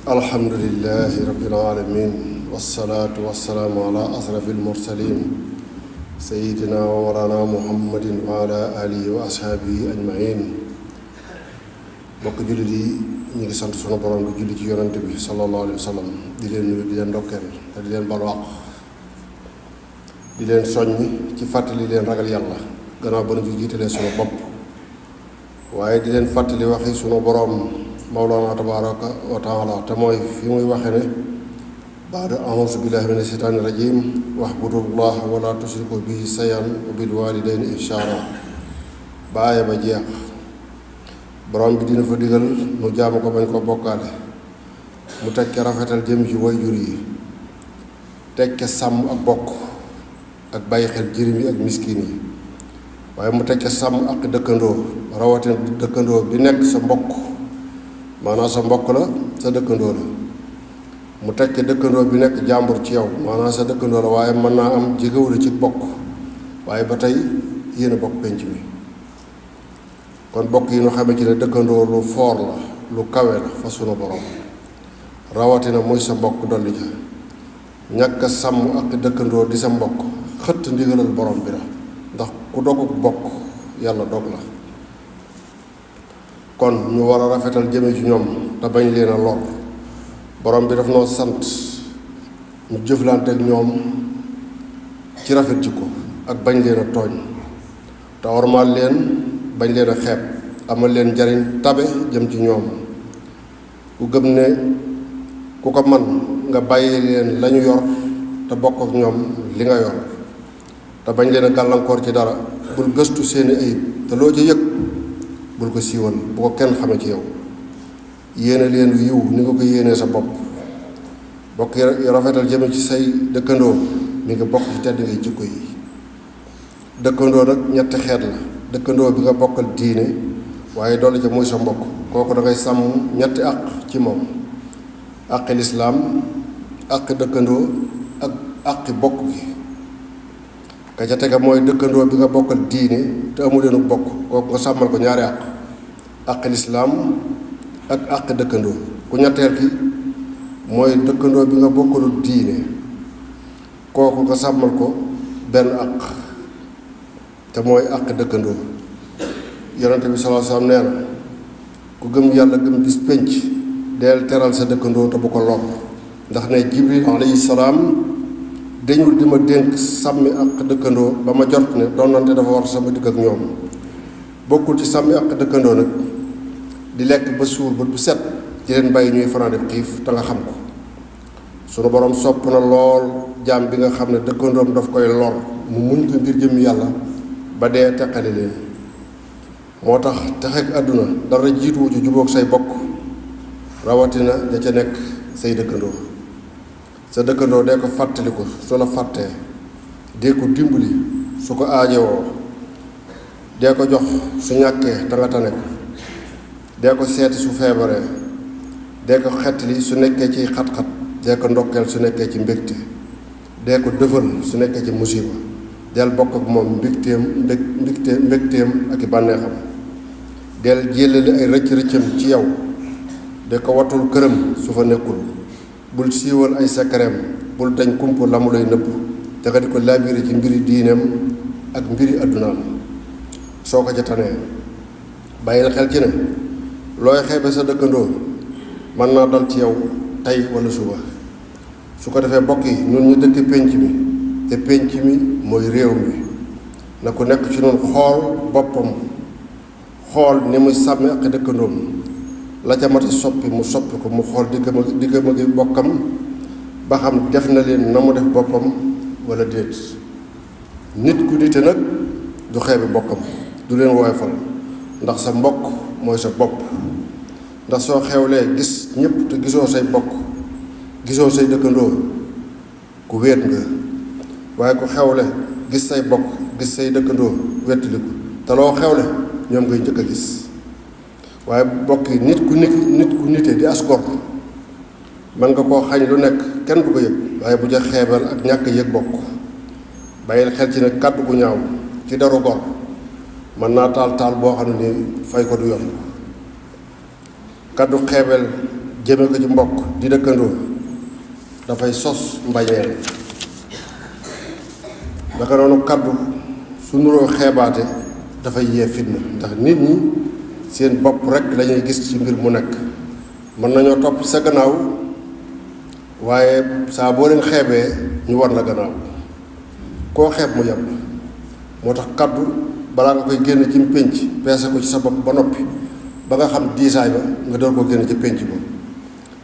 alhamdulillahi rabbil alamin wassalaatu wassalaamu ala asrafil mursalin sayyidina wa mawlana muhammadin wa ala alihi wa ashaabihi ajmain. bokk jullit yi ñu ngi sant sunu borom di julli ci yonante bi sallallahu alayhi wa sallam di leen nuyu di leen ndokkeel te di leen balwaq di leen soññ ci fàttali leen ragal yàlla gannaaw ba nu ci jiitalee sunu bopp, waaye di leen fàttali waxi sunu borom mawlana tabaraka wa taala te mooy fi muy waxe ne baada a'uuzu billahi mina shaytaani rajim wa'budullaha wa la tushriku bihi shay'an wa bil walidayni ihsaana ba aaya ba jeex. borom bi dina fa digal mu jaamu ko bañ ko bokkaale, mu tekke rafetal jëm ci wayjur yi, tekke sàmm ak bokk ak bàyyi xel jirim yi ak miskin yi, waaye mu tekke sàmm ak dëkkandoo rawatina dëkkandoo bi nekk sa mbokk, maanaam sa mbokk la sa dëkkandoo la. mu tekke dëkkandoo bi nekk jàmbur ci yow, maanaam sa dëkkandoo la waaye mën naa am jigéewu la ci bokk, waaye ba tey yéen a bokk penc mi. kon bokk yi ñu xamee ci ne dëkkandoo lu foor la, lu kawe la fa sunu borom, rawatina muy sa mbokk dolli ja. ñàkk a sàmm ak dëkkandoo di sa mbokk xëtt ndigalal borom bi la, ndax ku doguk bokk yàlla dog la. kon ñu war a rafetal jëme ci ñoom te bañ leen a lor. borom bi daf noo sant ñu jëflante ak ñoom ci rafet jikko ak bañ leen a tooñ, te ormaal leen bañ leen a xeeb, amal leen njariñ tabe jëm ci ñoom. ku gëm ne ku ko man nga bàyyi leen lañu yor te bokk ak ñoom li nga yor, te bañ leen a gàllankoor ci dara. bul gëstu seeni ayib, te loo ca yëg bul ko siiwal, bu ko kenn xame ci yow. yéene leen yiw ni nga ko yéenee sa bopp. bokk rafetal jëme ci say dëkkandoo mi ngi bokk ci tedd ngay jikko yi. dëkkandoo nag ñetti xeet la. dëkkandoo bi nga bokkal diine waaye dolli ca muy sa mbokk, kooku da ngay sàmm ñetti àq ci moom: àqi lislaam, àqi dëkkandoo ak àqi bokk gi. ka ca tega mooy dëkkandoo bi nga bokkal diine te amu leenu bokk, kooku nga sàmmal ko ñaari àq: àqi lislaam ak àqi dëkkandoo. ku ñetteel ki mooy dëkkandoo bi nga bokkalul diine, kooku nga sàmmal ko benn àq te mooy àq dëkkandoo. yonente bi sallallahu alayhi wasallam nee na ku gëm yàlla gëm bis pénc deel teral sa dëkkandoo te bu ko lor, ndax ne jibril alayhi salaam dañul di ma dénk sàmmi àq dëkkandoo ba ma jot ne doonante dafa war sama digg ak ñoom. bokkul ci sàmmi àq dëkkandoo nag di lekk ba suur ba bu set ci leen bàyyi ñuy fanaan def xiif te nga xam ko. sunu borom sopp na lool jaam bi nga xam ne dëkkandoom daf koy lor mu muñ ko ngir jëm yàlla ba dee teqali leen. moo tax texeeg àdduna dara jiituwu ci jubóog say bokk, rawatina da ca nekk say dëkkandoo. sa dëkkandoo dee ko fàttaliku su la fàttee, dee ko dimbali su ko aajowoo, dee ko jox su ñàkkee te nga tane ko, dee ko seeti su feebaree, dee ko xettali su nekkee ci xat-xat, dee ko ndokkeel su nekkee ci mbégte, dee ko dëfal su nekkee ci musiba. del bokk ak moom mbégteem ak i bànneexam. del jëlali ay rëcc-rëccam ci yow, de ko watul këram su fa nekkul. bul siiwal ay sekkareem, bul dañ kumpa la mu lay nëbb, te nga di ko laabiri ci mbiri diineem ak mbiri àddunaam. soo ko ca tanee bàyyil xel ci ne looy xeebe sa dëkkandoo mën naa dal ci yow tey wala suba. su ko defee bokk yi ñun ñu dëkk pénc mi, te pénc mi mooy réew mi, na ku nekk ci noonu xool boppam, xool ni muy sàmmi ak dëkkandoom. la ca mat a soppi mu soppi ko, mu xool diggam ak bokkam ba xam def na leen na mu def boppam wala déet. nit ku nite nag du xeebi bokkam, du leen woyofal, ndax sa mbokk mooy sa bopp. ndax soo xewlee gis ñëpp te gisoo say bokk, gisoo say dëkkandoo, ku wéet nga. waaye ku xewle gis say bokk, gis say dëkkandoo, wettiliku, te loo xewle ñoom ngay njëkk a gis. waaye bokk yi nit ku nite di asgor mën nga koo xañ lu nekk kenn du ko yëg, waaye bu ja xeebal ak ñàkk yëg bokk. bàyyil xel ci ne kàddu gu ñaaw ci daru gor mën naa taal boo xam ne ni fay ko du yomb. kàddu xeebel jëme ko ci mbokk di dëkkandoo dafay sos mbañeel. naka noonu kaddu su nuroo xeebaate dafay yee fitna ndax nit ñi seen bopp rekk lañuy gis ci mbir mu nekk. mën nañoo topp sa gannaaw waaye saa boo leen xeebee ñu war la gannaaw koo xeeb mu yem. moo tax kaddu balaa nga koy génn ci pénc peese ko ci sa bopp ba noppi ba nga xam diisaay ba nga door koo génn ci pénc ba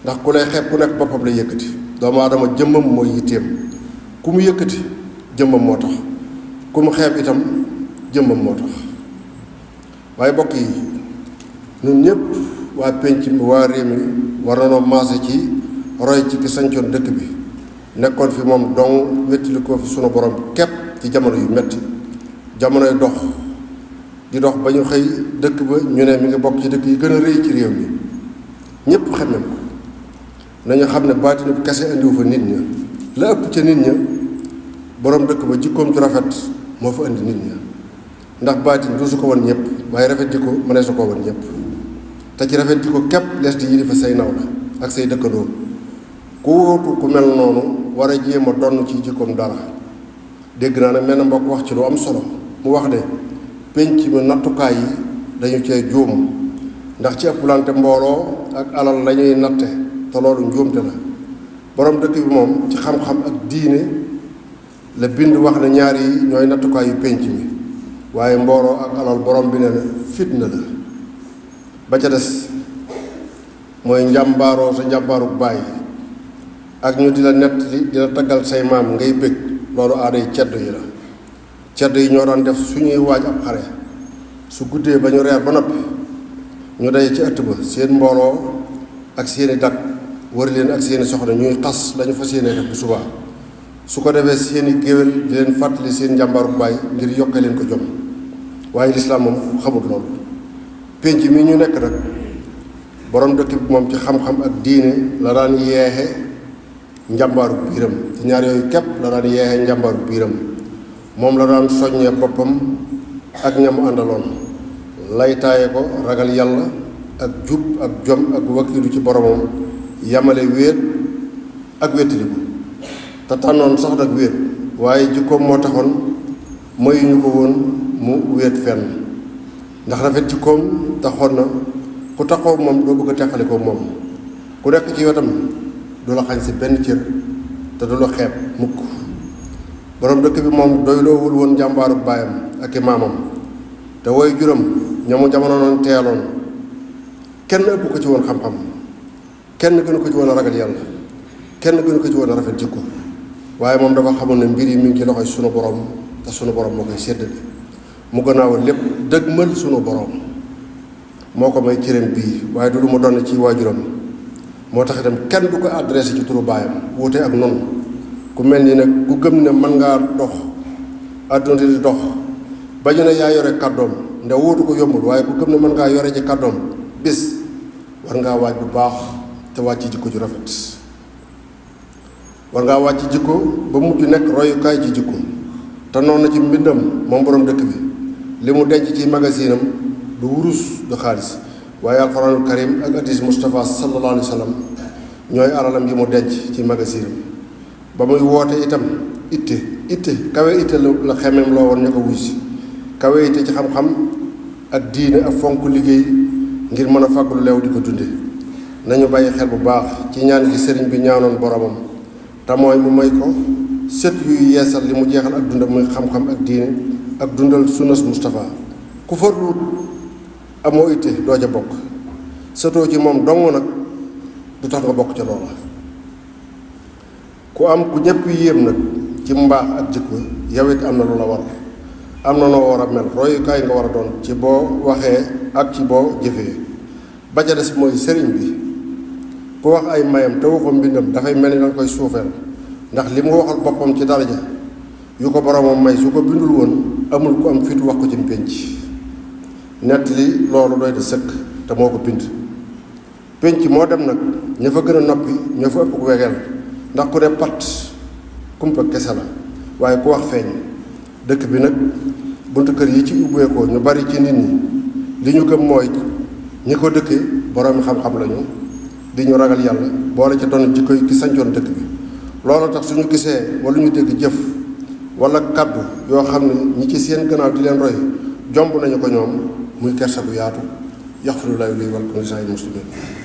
ndax ku lay xeeb ku nekk boppam lay yëkkati. doomu aadama jëmmam mooy yitteem, ku mu yëkkati jëmmam moo tax, ku mu xeeb itam jëmmam moo tax. waaye bokk yi ñun ñëpp waa pénc mi waa réew mi war na noo maase ci roy ci ki sancoon dëkk bi nekkoon fi moom dong wettili ko fi sunu borom képp ci jamono yu metti jamonoy dox di dox ba ñu xëy dëkk ba ñu ne mi ngi bokk ci dëkk yi gën a rëy ci réew mi ñëpp xam nañ ko. nañu xam ne baatina bi kese indiwu fa nit ña, la ëpp ca nit ña borom dëkk ba jikkoom ju rafet moo fa indi nit ña. ndax baatin du su ko woon ñëpp waaye rafet jikko mënee su ko woon ñëpp te ci rafet jikko képp lees di yilifa say naw la ak say dëkkandoo. ku wóotu ku mel noonu war a jéem a donn ci jikkoom dara. dégg naa nag mel na mbokk wax ci lu am solo mu wax ne pénc mi nattukaay yi dañu cee juum ndax ci ëpplante mbooloo ak alal lañuy natte te loolu njuumte la. borom dëkk bi moom ci xam-xam ak diine la bind wax ne ñaar yi ñooy nattukaay yu pénc mi waaye mbooloo ak alal borom bi ne na fitna la. ba ca des mooy njàmbaaroo sa njàmbaaru baay ak ñu di la nett di la taggal say maam ngay bëgg loolu aaday ceddo yi la. ceddo yi ñoo daan def suñuy waaj ab xare su guddee ba ñu reer ba noppi ñu daje ci ëtt ba seen mbooloo ak seeni dag wër leen ak seeni soxna ñuy xas lañu fas yéenee def bu subaa su ko defee seeni géwél di leen fàttali seen njàmbaaru baay ngir yokkee leen ko jom. waaye lislaam moom xamut loolu. pénc mi ñu nekk nag borom dëkk bi moom ci xam-xam ak diine la daan yeexe njàmbaaru biiram ci ñaar yooyu képp la daan yeexe njàmbaaru biiram. moom la daan soññee boppam ak ñamu àndaloon laytaaye ko ragal yàlla ak jub ak jom ak wakiilu ci boromam yamale wéet ak wéttaliku te tànnoon sax nag wéet waaye jikkoom moo taxoon mayuñu ko woon mu wéet fenn ndax rafet jikkoom taxoon na ku taxaw moom doo bëgg a teqali ko moom ku nekk ci wetam du la xañ si benn cër te du la xeeb mukk. borom dëkk bi moom doyloowul woon njàmbaaru baayam ak i maamam te woy juróom ñamu jamono noonu teeloon kenn ëpp ko ci woon xam-xam, kenn gënu ko ci woon a ragal yàlla, kenn gënu ko ci woon a rafet jikko. waaye moom dafa xamoon ne mbir yi mi ngi ci loxoy sunu borom te sunu borom moo koy séddale. mu gannaaw lépp dëgmal sunu borom moo ko may cëram bii waaye du lu mu doon ci waajuram. moo tax itam kenn du ko adressé ci turu baayam wuute ak noonu. ku mel ni nag ku gëm ne mën ngaa dox àdduna di dox ba ñu ne yaa yore kàddoom nde wuutu ko yombul waaye ku gëm ne mën ngaa yore ci kàddoom bis war ngaa waaj bu baax te wàcc jikko ju rafet. war ngaa wàcc jikko ba mujj nekk royukaay ci jikko te noonu na ci mbindam moom borom dëkk bi li mu denc ci magasinam du wurus du xaalis waaye alxuraanul karim ak hadiis Mustafa sallallahu alayhi wa sallam ñooy alalam yi mu denc ci magasinam. ba muy woote itam itte kawe itte la xemeem loo woon ñu ko wuy si kawe itte ci xam-xam ak diine ak fonk liggéey ngir mën a fàggu lu leew di ko dunde. nañu bàyyi xel bu baax ci ñaan gi sëriñ bi ñaanoon boromam te mooy mu may ko sët yuy yeesal li mu jeexal ak dundam muy xam-xam ak diine ak dundal sunnas Mustafa. ku farluut amoo itte doo ca bokk sëtoo ci moom dong nag du tax nga bokk ca loola. ku am ku ñëpp yéem nag ci mbaax ak jikko yow it am na lu la war, am na noo war a mel royukaay nga war a doon ci boo waxee ak ci boo jëfee. ba ca des mooy sëriñ bi ku wax ay mayam te waxu mbindam dafay mel ni danga koy suufeel ndax li mu waxal boppam ci daraja yu ko boromam may su ko bindul woon amul ku am fitu wax ko ci pénc. nett li loolu doy de sëkk te moo ko bind. pénc moo dem nag ña fa gën a noppi ñoo fa ëpp ku wegeel ndax ku ne pat kumpa kese la waaye ku wax feeñ. dëkk bi nag buntu kër yi ci ubbeekoo ñu bari ci nit ñi li ñu gëm mooy ñi ko dëkkee boroomi xam-xam lañu di ñu ragal yàlla boole ca doon jikko yi ki sancoon dëkk bi. loolu tax suñu gisee wala ñu dégg jëf wala kaddu yoo xam ne ñi ci seen gannaaw di leen roy jomb nañu ko ñoom muy kersa bu yaatu yaxfirulaahu li walakum wa li saa'iril muslimiin.